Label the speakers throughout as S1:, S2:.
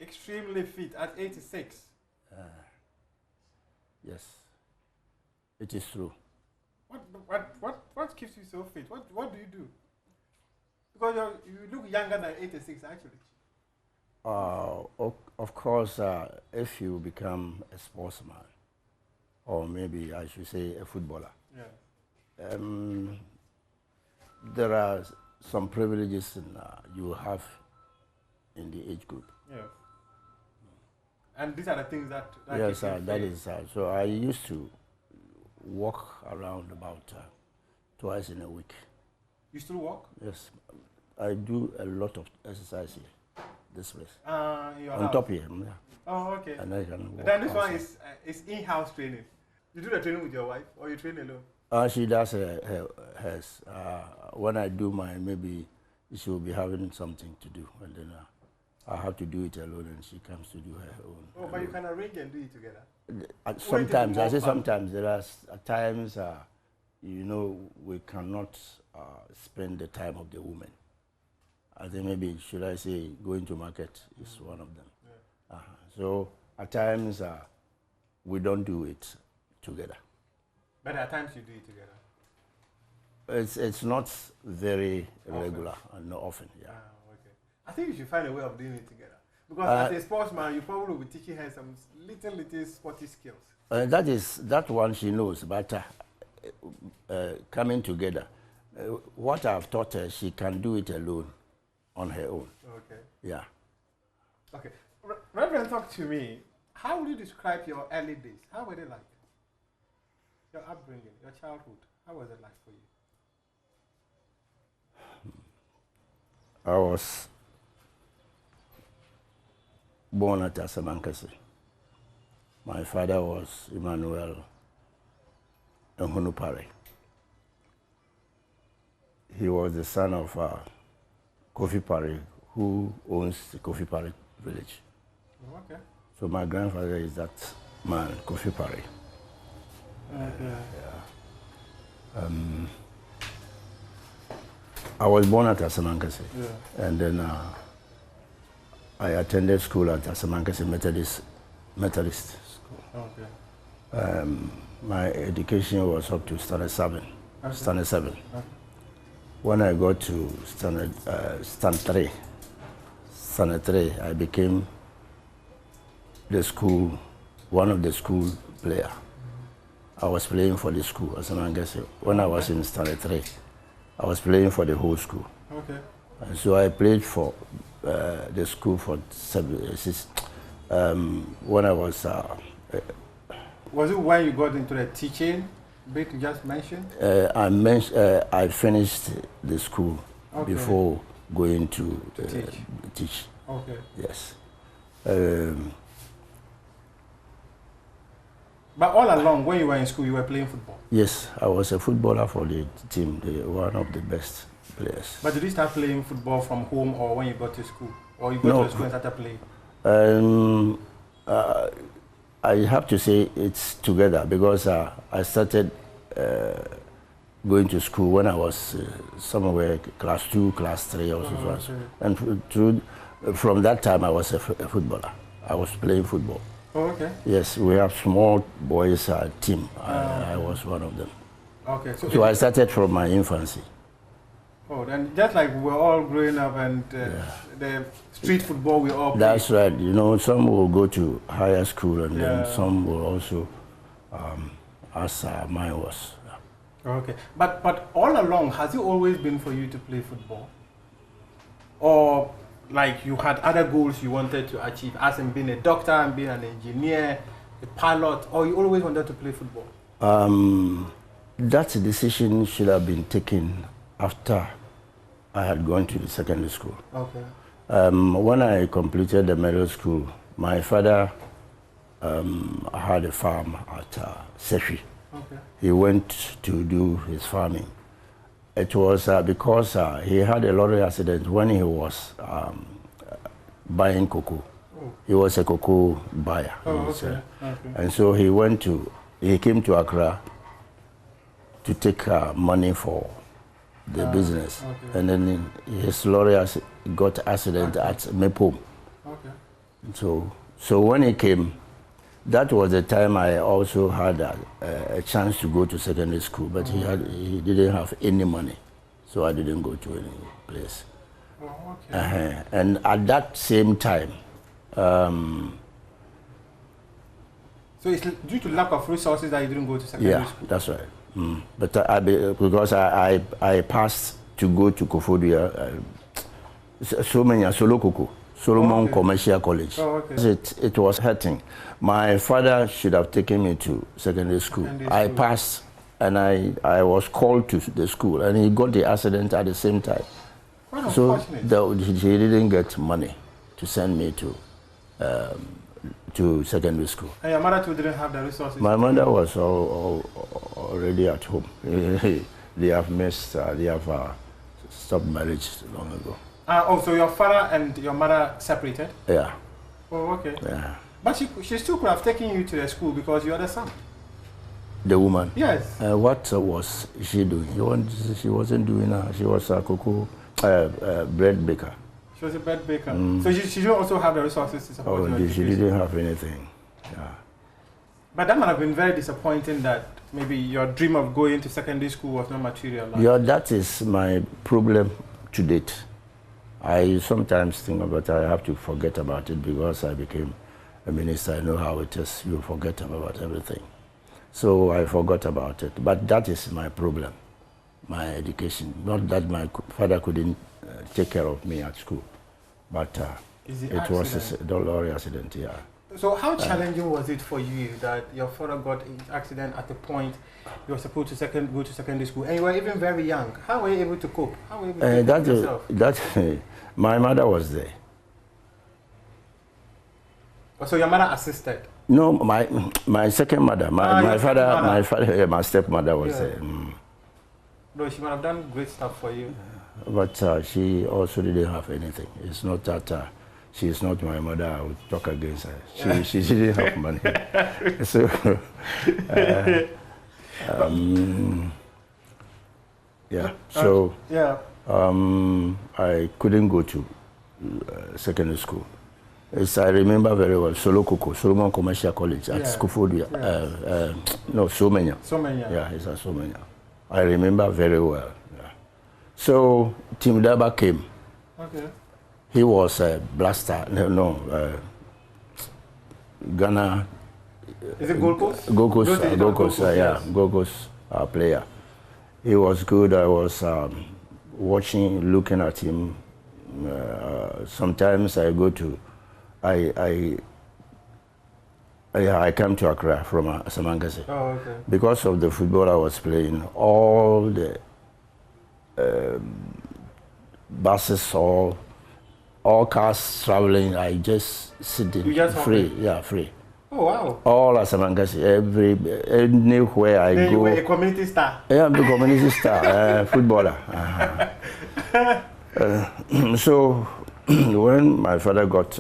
S1: extremely fit at 86.
S2: Yes, it is true.
S1: What keeps you so fit? What do you do? Because you look younger than 86 actually.
S2: Of course, if you become a sportsman, or maybe I should say a footballer,
S1: Yeah.
S2: there are some privileges you have in the age group.
S1: Yeah. And these are the things that
S2: yes,
S1: keep you
S2: that
S1: fit.
S2: is. So I used to walk around about twice in a week.
S1: You still walk?
S2: Yes, I do a lot of exercise here, this place.
S1: On
S2: top here. Yeah.
S1: Oh, okay.
S2: And I can walk
S1: Then this
S2: outside.
S1: one is in-house training. You do the training with your wife, or you train alone?
S2: She does hers. When I do mine, maybe she will be having something to do, and then I have to do it alone, and she comes to do her own.
S1: Oh, but you can arrange and do it together.
S2: Sometimes, I say sometimes. There are times, you know, we cannot spend the time of the woman. I think maybe, should I say, going to market is one of them. Yeah. So at times, we don't do it together.
S1: But at times you do it together?
S2: It's not very regular and not often, yeah.
S1: Okay. I think you should find a way of doing it together. Because as a sportsman, you probably will be teaching her some little sporty skills.
S2: That one she knows, but coming together, what I've taught her, she can do it alone, on her own.
S1: Okay.
S2: Yeah.
S1: Okay. Reverend, talk to me. How would you describe your early days? How were they like? Your upbringing, your childhood, how was it like for you?
S2: I was born at Asamankasi. My father was Emmanuel Kofi Pare. He was the son of Kofi Pare, who owns the Kofi Pare village.
S1: Oh, okay.
S2: So my grandfather is that man, Kofi Pare.
S1: Okay.
S2: Yeah. I was born at Asamankasi, and then I attended school at Asamankasi Methodist School.
S1: Okay.
S2: My education was up to standard 7.
S1: Okay.
S2: Standard 7.
S1: Okay.
S2: When I got to standard 3, I became one of the school player. I was playing for the school as an Angasi. When I was in standard 3, I was playing for the whole school.
S1: Okay.
S2: And so I played for the school for 7 years. When I was...
S1: was it when you got into the teaching bit you just mentioned?
S2: I finished the school before going to teach.
S1: Okay.
S2: Yes.
S1: But all along, when you were in school, you were playing football?
S2: Yes, I was a footballer for the team, one of the best players.
S1: But did you start playing football from home or when you got to school? Or you got to school and started playing?
S2: I have to say it's together because I started going to school when I was somewhere class 2, class 3 or so.
S1: Okay.
S2: And from that time I was a footballer. I was playing football.
S1: Oh, okay.
S2: Yes, we have small boys team. I was one of them.
S1: Okay.
S2: So I started from my infancy.
S1: Oh, then just like we were all growing up and the street football we all played.
S2: That's right. You know, some will go to higher school and then some will also, as mine was.
S1: Okay. But all along, has it always been for you to play football? Or like you had other goals you wanted to achieve, as in being a doctor and being an engineer, a pilot, or you always wanted to play football?
S2: That decision should have been taken after I had gone to the secondary school.
S1: Okay.
S2: When I completed the middle school, my father had a farm at Sefi.
S1: Okay.
S2: He went to do his farming. It was because he had a lorry accident when he was buying cocoa. Oh. He was a cocoa buyer.
S1: Oh, okay.
S2: And so he came to Accra to take money for the business. Okay. And then his lorry got accident at Mepom.
S1: Okay.
S2: So when he came, that was the time I also had a chance to go to secondary school, but he didn't have any money, so I didn't go to any place.
S1: Oh, okay.
S2: And at that same time,
S1: so it's due to lack of resources that you didn't go to secondary school?
S2: Yeah, that's right. But because I passed to go to Kofodia, Solomon Commercial College.
S1: Oh, okay.
S2: It was hurting. My father should have taken me to secondary school. I passed, and I was called to the school, and he got the accident at the same time.
S1: Quite
S2: so
S1: unfortunate.
S2: he didn't get money to send me to secondary school.
S1: And your mother too didn't have the resources?
S2: My mother was already at home. They have missed, they have stopped marriage long ago.
S1: So your father and your mother separated?
S2: Yeah.
S1: Oh, okay.
S2: Yeah.
S1: But she still could have taken you to the school because you are the son.
S2: The woman?
S1: Yes.
S2: What was she doing? She wasn't doing she was a bread baker.
S1: She was a bread baker. So she didn't also have the resources to support your education?
S2: She didn't have anything. Yeah.
S1: But that might have been very disappointing that maybe your dream of going to secondary school was not materialized.
S2: Yeah, that is my problem to date. I sometimes think about it, I have to forget about it because I became a minister. I know how it is. You forget about everything. So I forgot about it. But that is my problem, my education. Not that my father couldn't take care of me at school, but it was a lorry accident, yeah.
S1: So how challenging was it for you that your father got in an accident at the point you were supposed to go to secondary school, and you were even very young? How were you able to cope? How were you able to cope with yourself?
S2: My mother was there.
S1: So your mother assisted?
S2: No, my second mother, my stepmother was there.
S1: No, she might have done great stuff for you.
S2: But she also didn't have anything. It's not that she's not my mother. I would talk against her. She didn't have money. So, yeah. So I couldn't go to secondary school. I remember very well, Solomon Commercial College at Kofodia. No, Somenya.
S1: Somenya.
S2: Yeah, it's at Somenya. I remember very well. Yeah. So Tim Daba came.
S1: Okay.
S2: He was a blaster. Ghana.
S1: Is it Gold Coast?
S2: Gold Coast, yeah, Gold Coast player. He was good. I was watching, looking at him. Sometimes I go to. I came to Accra from Samangase.
S1: Oh, okay.
S2: Because of the football I was playing, all the buses, all cars traveling, I just sit in free. Yeah, free.
S1: Oh, wow.
S2: All at Samangase, anywhere I go.
S1: You were a community star.
S2: Yeah, I'm a community star, footballer. So when my father got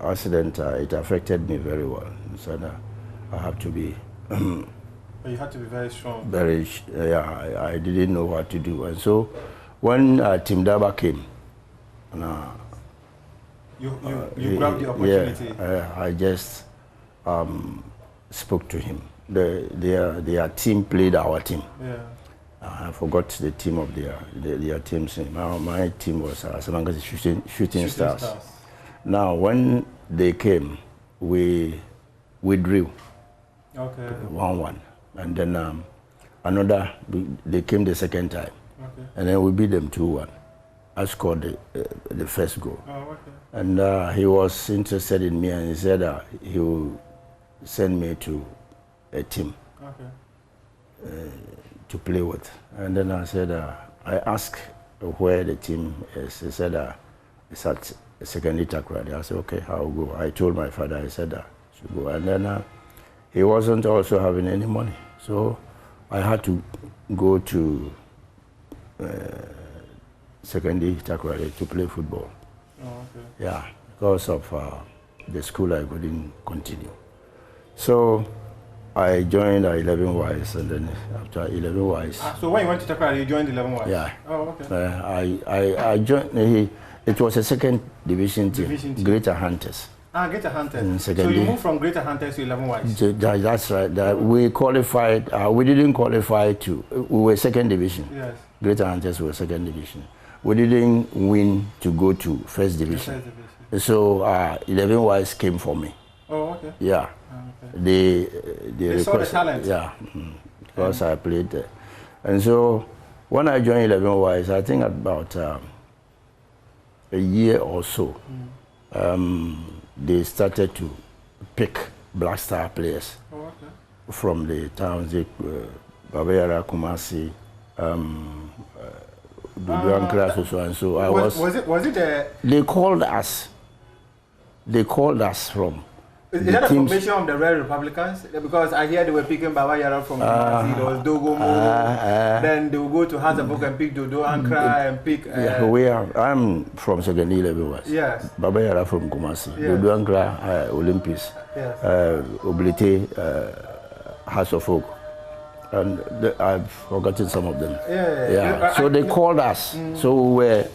S2: accident, it affected me very well. So I have to be.
S1: You had to be very strong.
S2: I didn't know what to do, and so when Tim Daba came,
S1: you grabbed the opportunity.
S2: Yeah, I just spoke to him. Their team played our team.
S1: Yeah.
S2: I forgot the team of their team's name. My team was Samangase Shooting Stars. Now, when they came, we drew 1-1. And then they came the second time. Okay. And then we beat them 2-1. I scored the first goal.
S1: Oh, okay.
S2: And he was interested in me, and he said he will send me to a team.
S1: Okay.
S2: To play with. And then I said, I asked where the team is. He said, it's at secondary Takrady. I said, okay, I'll go. I told my father, I said, I should go. And then he wasn't also having any money. So I had to go to secondary Takrady to play football.
S1: Oh, okay.
S2: Yeah, because of the school I couldn't continue. So I joined 11Ys, and then after 11Ys.
S1: So when you went to Takrady, you joined 11Ys?
S2: Yeah.
S1: Oh, okay.
S2: I joined. It was a second division team, Greater Hunters.
S1: Greater Hunters. So you moved from Greater Hunters to 11 Wives?
S2: That's right. We qualified, we didn't qualify to, we were second division.
S1: Yes.
S2: Greater Hunters were second division. We didn't win to go to first division. So 11 Wives came for me.
S1: Oh, okay.
S2: Yeah.
S1: Okay. They saw the talent.
S2: Yeah, because I played there. And so when I joined 11 Wives, I think about a year or so, they started to pick Black Star players from the towns, Babayara, Kumasi, and so I was it they called us from
S1: is that a formation of the Red Republicans? Because I hear they were picking Baba Yara from Kumasi, there was Dogomo, then they will go to Hazabok and pick Dodo Ankara and pick...
S2: I'm from second 11 was.
S1: Yes.
S2: Baba Yara from Kumasi, Dodo Ankara, Olympus, Oblite, House of Folk. And I've forgotten some of them. So they called us. So we were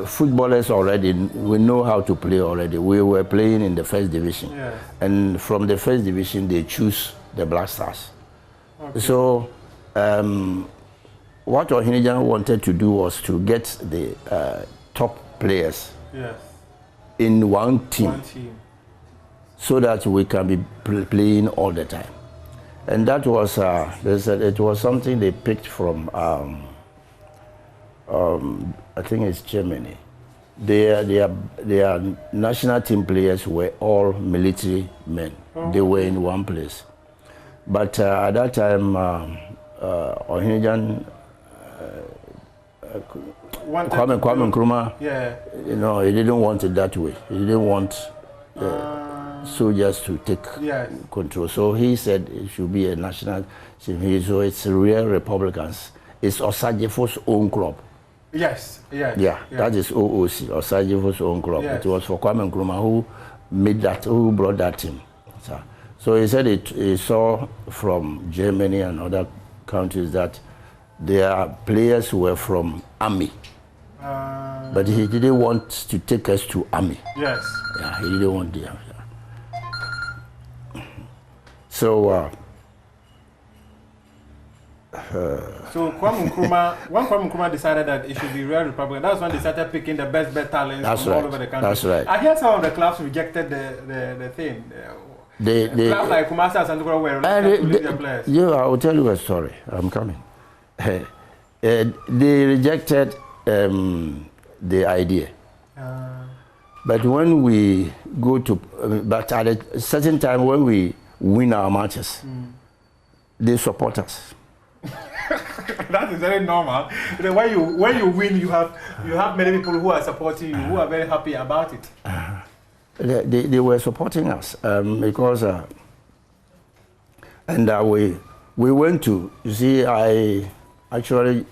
S2: footballers already. We know how to play already. We were playing in the first division. And from the first division, they choose the Black Stars. So what Ohinijan wanted to do was to get the top players in one team so that we can be playing all the time. And that was, it was something they picked from, I think it's Germany. Their national team players were all military men. They were in one place. But at that time, Ohinijan, Kwame Nkrumah, you know, he didn't want it that way. He didn't want soldiers to take control. So he said it should be a national team. So it's real Republicans. It's Osagyefo's own club.
S1: Yes.
S2: That is OOC, Osagyefo's own club. It was for Kwame Nkrumah who made that, who brought that team. So he said he saw from Germany and other countries that their players were from army. But he didn't want to take us to army.
S1: Yes.
S2: Yeah, he didn't want the army. So
S1: Kwame Nkrumah, when Kwame Nkrumah decided that it should be real Republican, that's when they started picking the best talents from all over the country.
S2: That's right.
S1: I hear some of the clubs rejected the thing. Clubs like Kumasi and Santukura were reluctant to leave their players.
S2: Yeah, I will tell you a story. I'm coming. They rejected the idea. But when we go to, but at a certain time when we win our matches, they support us.
S1: That is very normal. When you win, you have many people who are supporting you, who are very happy about it.
S2: They were supporting us because, and we went to, you see, I actually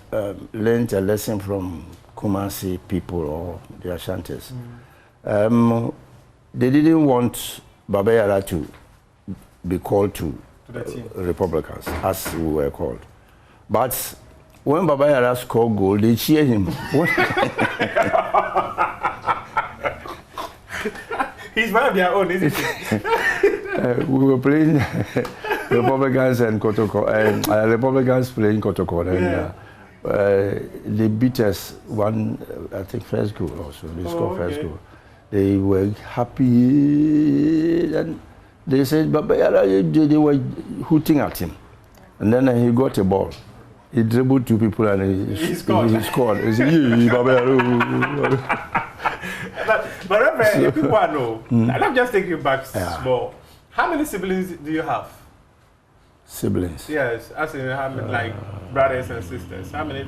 S2: learned a lesson from Kumasi people or the Ashantis. They didn't want Baba Yara to be called to Republicans, as we were called. But when Baba Yara scored goal, they cheered him.
S1: He's one of their own, isn't he?
S2: We were playing Republicans and Kotoko, and Republicans playing Kotoko. And, they beat us one, I think, first goal also. They scored first goal. They were happy, and they said, Baba Yara, they were hooting at him. And then he got a ball. He dribbled two people and he scored. He said, Baba Yara.
S1: But people know. Let me just take you back small. How many siblings do you have?
S2: Siblings?
S1: Yes, as in how many, like brothers and sisters. How many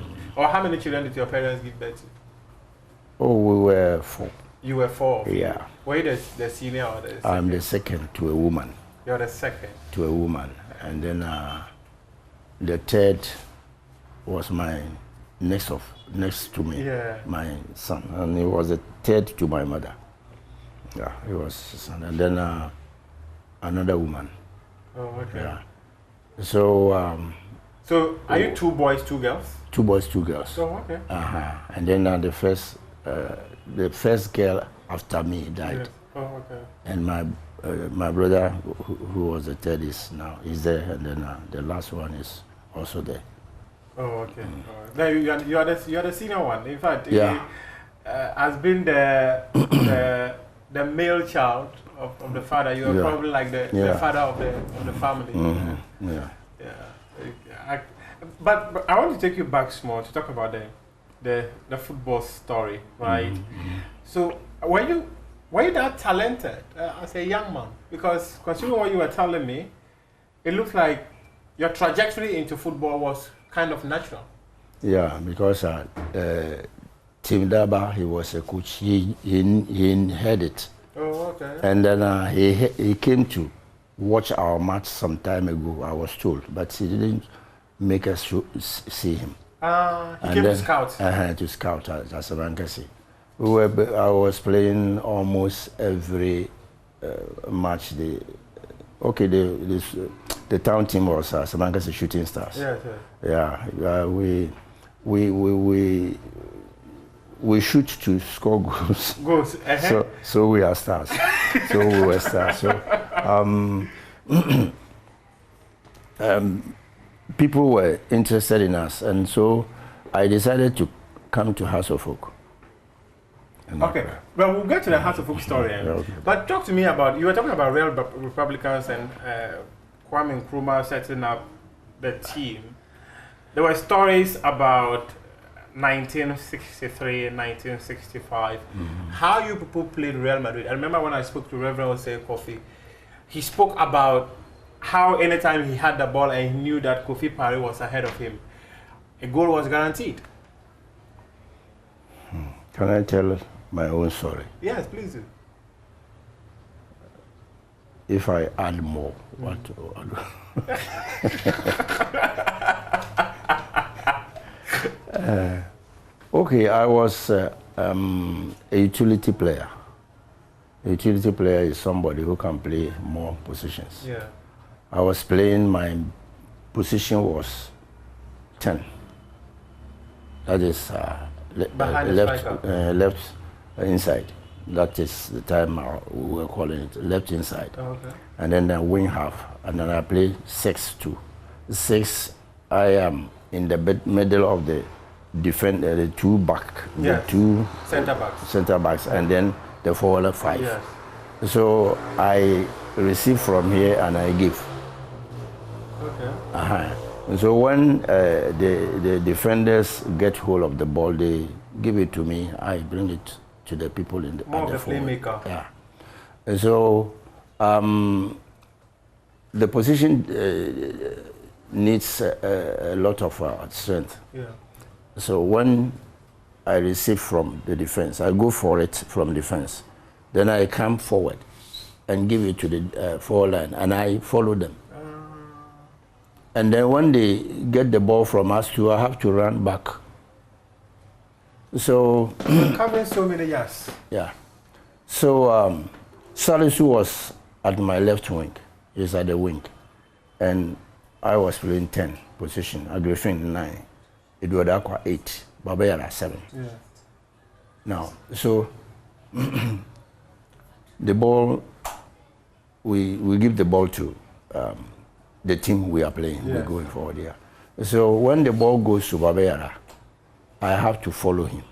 S1: children did your parents give birth to?
S2: Oh, we were 4.
S1: You were 4?
S2: Yeah.
S1: Were you the senior or the second?
S2: I'm the second to a woman.
S1: You're the second?
S2: To a woman. And then the third was my next to me, my son. And he was the third to my mother. Yeah, he was son. And then another woman.
S1: Oh, okay.
S2: Yeah. So,
S1: so are you 2 boys, 2 girls?
S2: 2 boys, 2 girls.
S1: Oh, okay.
S2: And then the first the first girl after me died.
S1: Yes. Oh, okay.
S2: And my brother, who was the third, is there, and then the last one is also there.
S1: Oh, okay. Now you are the senior one. In fact,
S2: Yeah.
S1: he has been the male child of the father. You are probably like the father of the family.
S2: Mm-hmm. Yeah.
S1: But I want to take you back small to talk about the football story, right?
S2: Mm-hmm.
S1: So were you that talented as a young man? Because considering what you were telling me, it looks like your trajectory into football was kind of natural.
S2: Yeah, because Tim Daba, he was a coach. He had it.
S1: Oh, okay.
S2: And then he came to watch our match some time ago, I was told, but he didn't make us see him.
S1: He came to scout.
S2: To scout at Asamankasi. I was playing almost every match. The town team was Asamankasi Shooting Stars.
S1: Yes,
S2: yes. Yeah, we shoot to score goals.
S1: Goals.
S2: So we are stars. So we were stars. So people were interested in us, and so I decided to come to House of Folk.
S1: Okay, well, we'll get to the House of Folk story.
S2: Okay.
S1: But talk to me about, you were talking about Real Republicans and Kwame Nkrumah setting up the team. There were stories about 1963, 1965, how you people played Real Madrid. I remember when I spoke to Reverend Osei Kofi, he spoke about how anytime he had the ball and he knew that Kofi Pare was ahead of him, a goal was guaranteed.
S2: Can I tell my own story?
S1: Yes, please do.
S2: If I add more, what? Okay, I was a utility player. A utility player is somebody who can play more positions.
S1: Yeah.
S2: I was playing, my position was 10. That is left inside. That is the time we were calling it left inside.
S1: Oh, okay.
S2: And then the wing half, and then I play 6-2. 6, I am in the middle of the defender, the two back,
S1: yes.
S2: The two
S1: center backs,
S2: and then the forward 5.
S1: Yes.
S2: So I receive from here and I give.
S1: Okay.
S2: And so when the defenders get hold of the ball, they give it to me. I bring it to the people in the
S1: more of the playmaker.
S2: Yeah. And so the position needs a lot of strength.
S1: Yeah.
S2: So when I receive from the defense, I go for it from defense. Then I come forward and give it to the forward line, and I follow them. And then when they get the ball from us too, I have to run back. So
S1: covering so many years.
S2: Yeah. So Salisu was at my left wing. He's at the wing, and I was playing 10 position. Agrifin 9. Edward 8. Babayara 7.
S1: Yeah.
S2: Now, so the ball, we give the ball to the team we are playing.
S1: Yes.
S2: We're going forward here. So when the ball goes to Babayara, I have to follow him.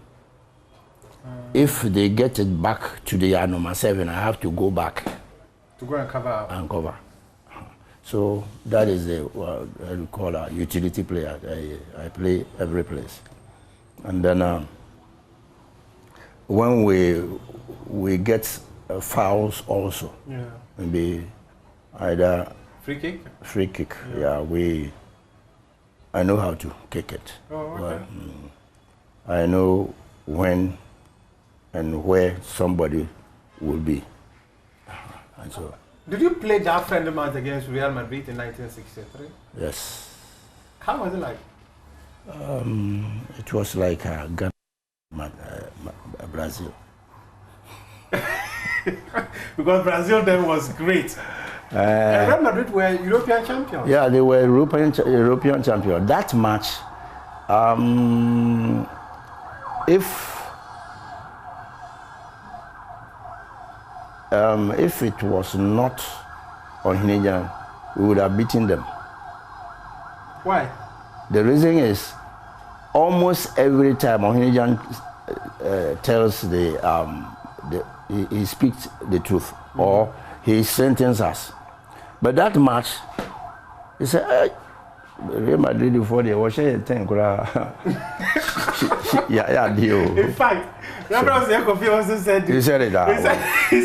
S2: If they get it back to the number 7, I have to go back
S1: to go and cover.
S2: So that is the what we call a utility player. I play every place, and then when we get fouls also,
S1: yeah,
S2: maybe either free kick. Yeah, I know how to kick it.
S1: Oh, okay.
S2: Well, I know when and where somebody will be. And so,
S1: did you play that friendly match against Real Madrid in 1963?
S2: yes.
S1: How was it like?
S2: It was like Ghana, Brazil.
S1: Because Brazil then was great. And Real Madrid were European champions.
S2: Yeah, they were European champions. That match, if if it was not on Hinijan, we would have beaten them.
S1: Why?
S2: The reason is almost every time Ohinijan tells he speaks the truth or he strengthens us. But that match, he said, hey, Real Madrid before they were saying 10. Yeah, deal.
S1: In fact, Kofi also said
S2: he said it.
S1: He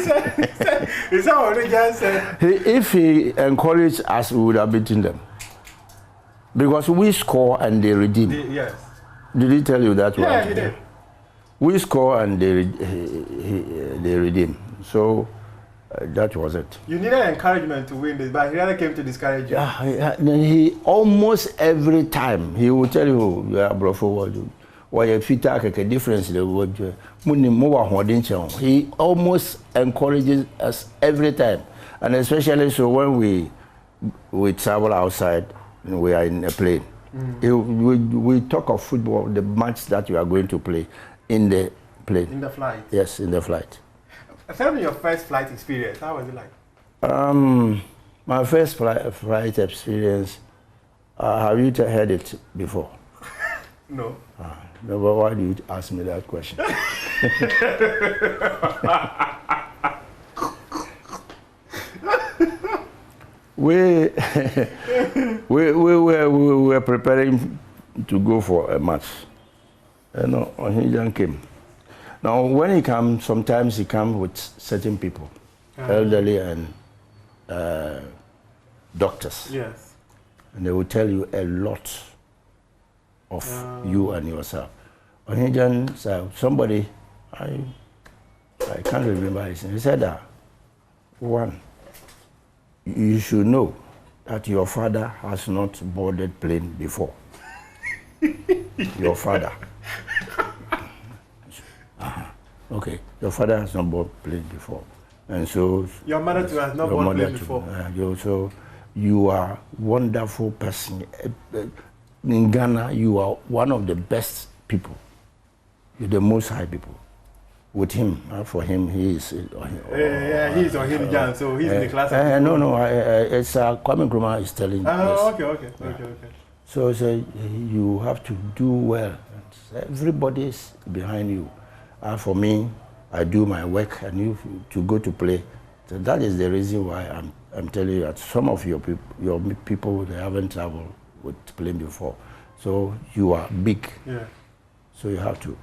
S1: said what he just said.
S2: If he encouraged us, we would have beaten them. Because we score and they redeem.
S1: Yes.
S2: Did he tell you that?
S1: Yeah, he did.
S2: We score and they redeem. So that was it.
S1: You needed encouragement to win this, but he rather came to discourage you.
S2: Yeah, he almost every time he will tell you, "Yeah, bro, forward. Why if you take a difference, he almost encourages us every time, and especially so when we travel outside, we are in a plane. We talk of football, the match that you are going to play in the plane.
S1: In the flight.
S2: Yes, in the flight.
S1: Tell me your first flight experience. How was it like?
S2: My first flight experience. Have you heard it before?
S1: No.
S2: No, but why do you ask me that question? we were preparing to go for a match. Ohinijan came. Now, when he comes, sometimes he comes with certain people, elderly and doctors.
S1: Yes.
S2: And they will tell you a lot of you and yourself. Ohinijan said, somebody, I can't remember his name, he said that, one, you should know that your father has not boarded plane before. Your father. Okay, your father has not boarded plane before. And so...
S1: Your mother too has not boarded plane before.
S2: So you are a wonderful person. In Ghana, you are one of the best people. You're the most high people. With him, for him, he is...
S1: he's Ohinijan, so he's in the class.
S2: No, it's Kwame Nkrumah is telling me.
S1: Okay.
S2: So you have to do well. Everybody is behind you. For me, I do my work and you to go to play. So that is the reason why I'm telling you that some of your people, they haven't traveled with plane before. So you are big.
S1: Yeah.
S2: So you have to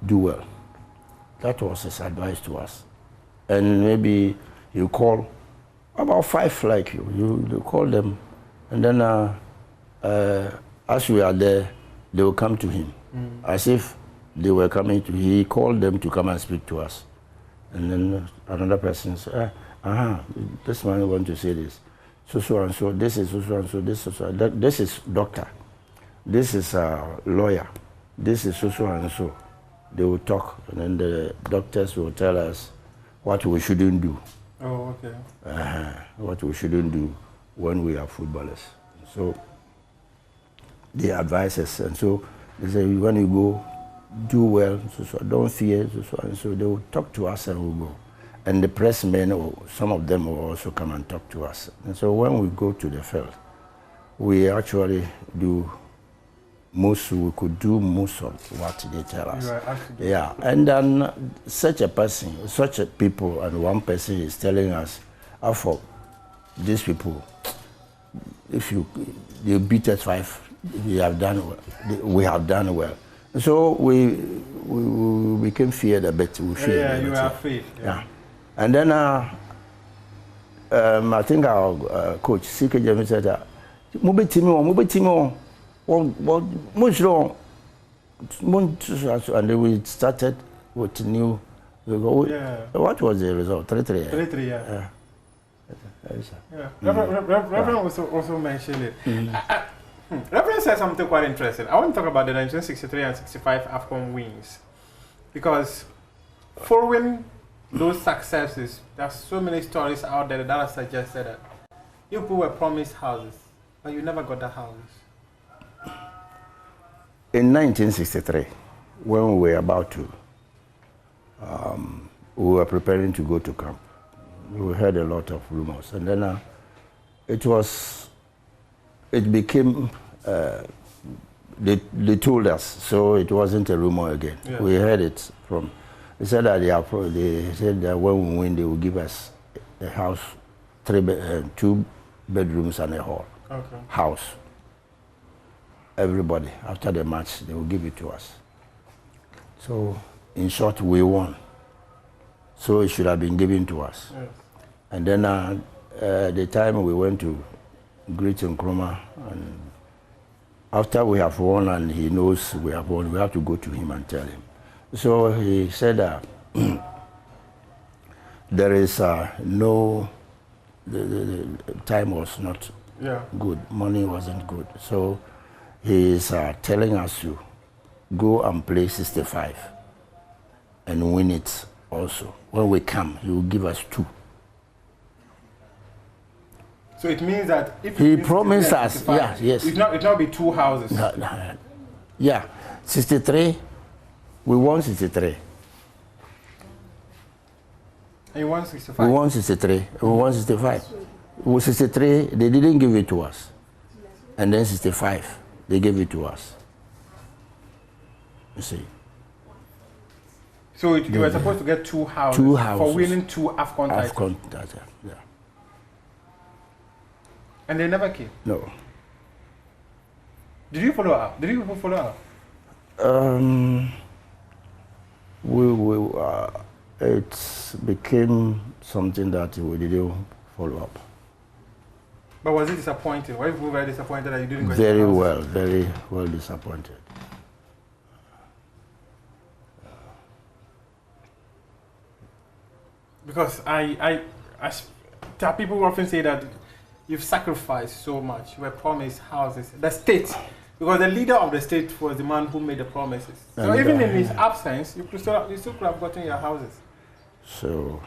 S2: do well. That was his advice to us. And maybe you call about 5 like you call them, and then as we are there, they will come to him. As if they were coming to, he called them to come and speak to us. And then another person said, this man wants to say this. So and so, this is so and so, this is doctor, this is a lawyer, this is so and so. They will talk, and then the doctors will tell us what we shouldn't do.
S1: Oh, okay.
S2: What we shouldn't do when we are footballers. So they advise us, and so they say, when you go, do well, so don't fear, and so they will talk to us and we'll go. And the pressmen, or some of them will also come and talk to us. And so when we go to the field, we actually do we could do most of what they tell us. Yeah, and then such a person, such a people, and one person is telling us, for these people, if you beat us 5, we have done well. So we became feared a bit. We feared.
S1: Yeah, you are afraid.
S2: Yeah. And then I think our coach, CK Jami, said, "Move team on, and then we started with new. What was the result? 3-3.
S1: 3-3, yeah. Reverend also mentioned it. Reverend said something quite interesting. I want to talk about the 1963 and 65 AFCON wins, because following those successes, there's so many stories out there that have suggested that you people were promised houses, but you never got the houses.
S2: In 1963, when we were about to we were preparing to go to camp. We heard a lot of rumors, and then it became, they told us, so it wasn't a rumor again. Yeah. We heard it from, they said that they said that when we win, they will give us a house, 2 bedrooms and a hall. Okay. House. Everybody, after the match, they will give it to us. So, in short, we won. So it should have been given to us. Yes. And then the time we went to greet Nkrumah, and after we have won and he knows we have won, we have to go to him and tell him. So he said there is the time was not good, money wasn't good. So he is telling us to go and play 65 and win it also. When we come, he will give us 2.
S1: So it means that if
S2: he promised us, yes.
S1: It not be 2 houses.
S2: Yeah, 63. We won 63.
S1: And you won 65.
S2: We won 63. We won 65. We 63. They didn't give it to us, and then 65. They gave it to us. You see.
S1: So you were supposed to get 2 houses.
S2: 2 houses
S1: for winning 2 AFCON titles.
S2: AFCON titles, yeah.
S1: And they never came?
S2: No.
S1: Did you follow up? Did you people follow up?
S2: It became something that we didn't follow up.
S1: But was it disappointing? Were you very disappointed that you didn't go?
S2: Very well disappointed.
S1: Because people often say that you've sacrificed so much. You were promised houses. The state, because the leader of the state was the man who made the promises. So and even in his absence, you still could have gotten your houses.
S2: So,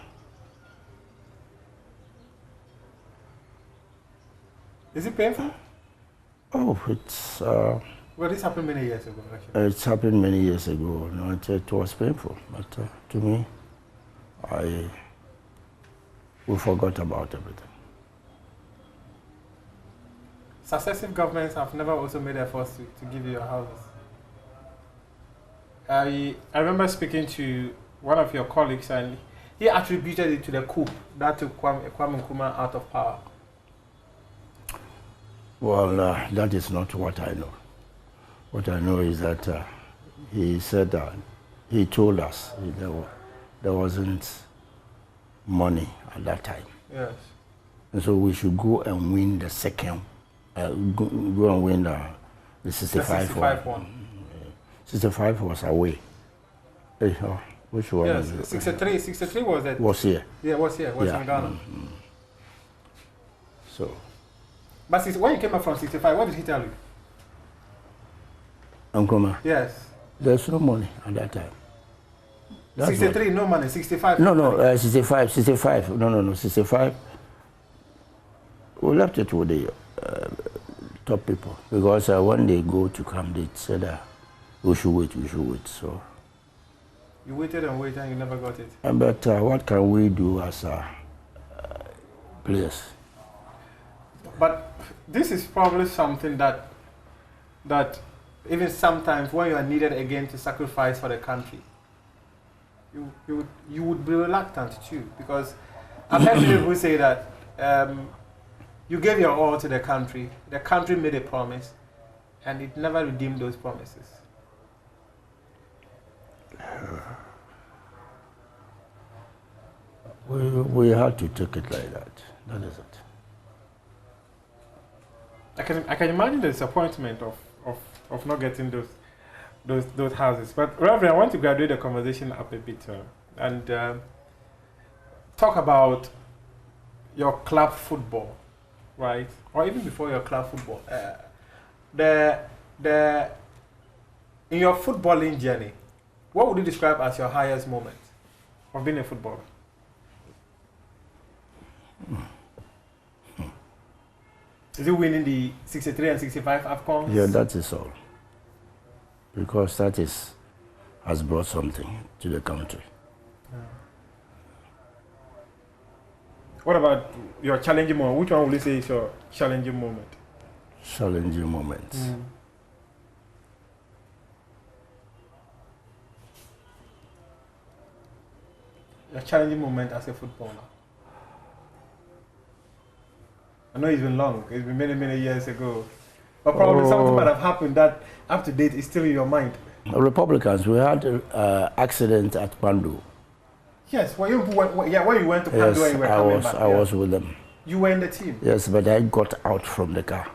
S1: is it painful?
S2: Oh, it's.
S1: Well, this happened many years ago. Actually.
S2: It's happened many years ago. No, it was painful, but to me, we forgot about everything.
S1: Successive governments have never also made efforts to give you your houses. I remember speaking to one of your colleagues, and he attributed it to the coup that took Kwame Nkrumah out of power.
S2: Well, that is not what I know. What I know is that he said that he told us there wasn't money at that time.
S1: Yes.
S2: And so we should go and win the second. Go and win the 65
S1: one.
S2: 65 was away. Which one?
S1: Yes, 63 was it?
S2: Was here.
S1: Yeah, was here. Was in Ghana.
S2: Mm-hmm. So.
S1: But when you came back from 65, what did he tell you?
S2: Nkrumah?
S1: Yes.
S2: There's no money at that time. That's
S1: 63, no money. 65?
S2: No, 65. 65. We left it with the top people, because when they go to camp, they said we should wait. So
S1: you waited and waited and you never got it.
S2: But what can we do as players?
S1: But this is probably something that even sometimes when you are needed again to sacrifice for the country, you would be reluctant too, because I've heard people who say that you gave your all to the country made a promise, and it never redeemed those promises.
S2: We had to take it like that. That is it.
S1: I can imagine the disappointment of not getting those houses. But Reverend, I want to graduate the conversation up a bit and talk about your club football, right? Or even before your club football. In your footballing journey, what would you describe as your highest moment of being a footballer? Is it winning the 63 and 65 AFCON?
S2: Yeah, that is all. Because that has brought something to the country.
S1: What about your challenging moment? Which one would you say is your challenging moment?
S2: Challenging moments.
S1: Your challenging moment as a footballer. I know it's been long. It's been many, many years ago. But probably something might have happened that up to date is still in your mind.
S2: Republicans, we had an accident at Pandu.
S1: Yes, when you went to Pandu and you were coming back.
S2: I was with them.
S1: You were in the team?
S2: Yes, but I got out from the car.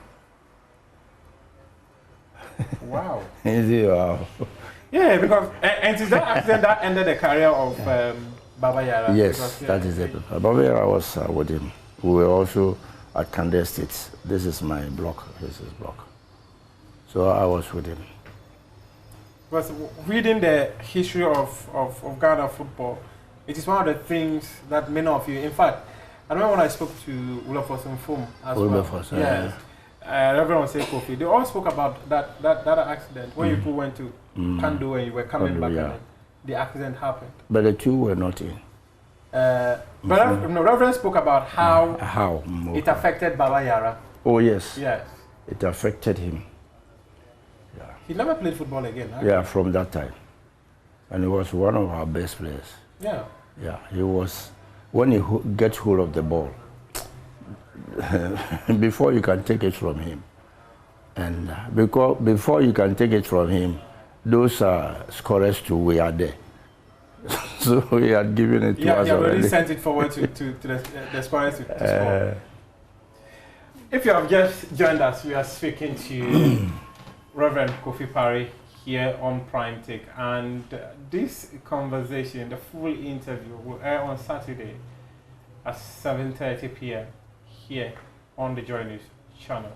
S1: Wow.
S2: Wow.
S1: Yeah, because, and is that accident that ended the career of Baba Yara?
S2: Yes,
S1: because,
S2: that is it. Baba Yara was with him. We were also at Kande State. This is my block. This is block. So I was with him.
S1: Because reading the history of Ghana football, it is one of the things that many of you, in fact, I remember when I spoke to Ulafos and Fum as well. Yes. Reverend was saying Kofi. They all spoke about that accident when you two went to Pandu and you were coming back and the accident happened.
S2: But the two were not in.
S1: But Reverend spoke about how it affected Baba Yara.
S2: Oh yes.
S1: Yes.
S2: It affected him. Yeah.
S1: He never played football again. Right?
S2: Yeah, from that time. And he was one of our best players.
S1: Yeah.
S2: Yeah, he was. When he gets hold of the ball, before you can take it from him, and before you can take it from him, those scorers too, we are there. So he had given it to us
S1: already.
S2: already.
S1: Sent it forward to the scorers to score. If you have just joined us, we are speaking to Reverend Kofi Pare here on Prime Take, and this conversation, the full interview, will air on Saturday at 7:30 p.m. here on the Joy News channel.